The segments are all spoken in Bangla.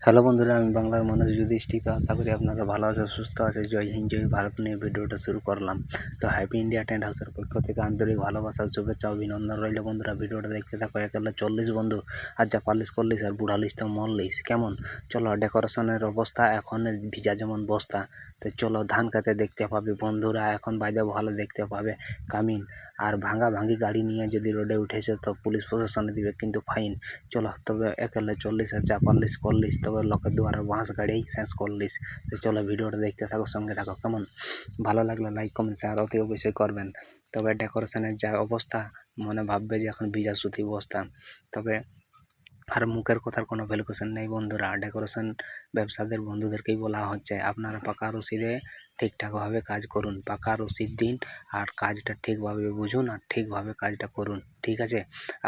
হ্যালো বন্ধুরা, আমি বাংলার মানুষ যুধিষ্ঠির। আশা করি আপনারা ভালো আছেন, সুস্থ আছেন। জয় হিন্দ, জয় ভারত নিয়ে ভিডিওটা শুরু করলাম। তো হ্যাপি ইন্ডিয়া টেন্ট হাউসের পক্ষ থেকে আন্তরিক ভালোবাসা, শুভেচ্ছা, অভিনন্দন রইল। বন্ধুরা ভিডিওটা দেখতে থাকো। একেবারে 40 বন্ধু, আর যা পারলিস করলিস, আর বুড়ালিস তো মরলিস। কেমন চলো, ডেকোরেশনের অবস্থা এখন ভিজা যেমন বস্তা। তো চলো, ধান খেতে দেখতে পাবে বন্ধুরা, এখন বাইরে ভালো দেখতে পাবে কামিন। আর ভাঙি গাড়ি নিয়ে যদি রোডে উঠেছে তো পুলিশ প্রশাসনে দিবে কিন্তু ফাইন। চলো, তবে একেলে 40 আর যা পারলিস করলিস, তবে লোকের দুয়ারে বাঁশ গাড়িই শেষ করলিস। তো চলো, ভিডিওটা দেখতে থাকো, সঙ্গে থাকো। কেমন ভালো লাগলো লাইক কমেন্ট শেয়ার অতি অবশ্যই করবেন। তবে ডেকোরেশনের যা অবস্থা, মনে ভাববে যে এখন ভিজা সুতি অবস্থা। তবে আর মুখের কথার কোনো ভ্যালুয়েশন নেই বন্ধুরা। ডেকোরেশন ব্যবসাদের বন্ধুদেরকেই বলা হচ্ছে, আপনারা পাকা রসিদে ঠিকঠাকভাবে কাজ করুন, পাকা রসিদ দিন, আর কাজটা ঠিকভাবে বুঝুন, আর ঠিকভাবে কাজটা করুন। ঠিক আছে,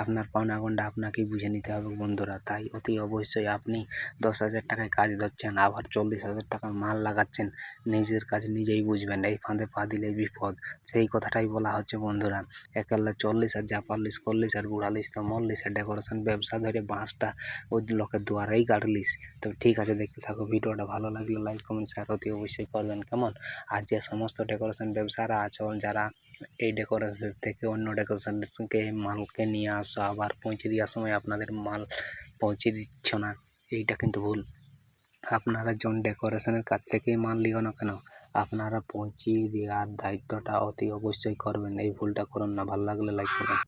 আপনার পাওনা গন্ডা আপনাকেই বুঝে নিতে হবে বন্ধুরা। তাই অতি অবশ্যই আপনি 10,000 টাকায় কাজ ধরছেন, আবার 40,000 টাকার মাল লাগাচ্ছেন, নিজের কাজ নিজেই বুঝবেন। এই ফাঁদে পা দিলে বিপদ, সেই কথাটাই বলা হচ্ছে বন্ধুরা। একেবারে 40 আর যা পারলিস করলিস, আর বুড়ালিস তো মরলিস। আর ডেকোরেশন ব্যবসা ধরে বাঁশটা ওই লোকের দুয়ারেই গাড়লিস। তো ঠিক আছে, দেখতে থাকো। ভিডিওটা ভালো লাগলে লাইক কমেন্ট শেয়ার অতি অবশ্যই করবেন। কেমন, আর যে সমস্ত ডেকোরেশন ব্যবসারা আছে, যারা এই ডেকোরেশন থেকে অন্য ডেকোরেশনকে মালকে নিয়ে আসো, আবার পৌঁছে দেওয়ার সময় আপনাদের মাল পৌঁছে দিচ্ছ না, এইটা কিন্তু ভুল। আপনারা যখন ডেকোরেশনের কাছ থেকেই মাল লিও না কেন, আপনারা পৌঁছিয়ে দেওয়ার দায়িত্বটা অতি অবশ্যই করবেন। এই ভুলটা করুন না। ভালো লাগলে লাইক করুন।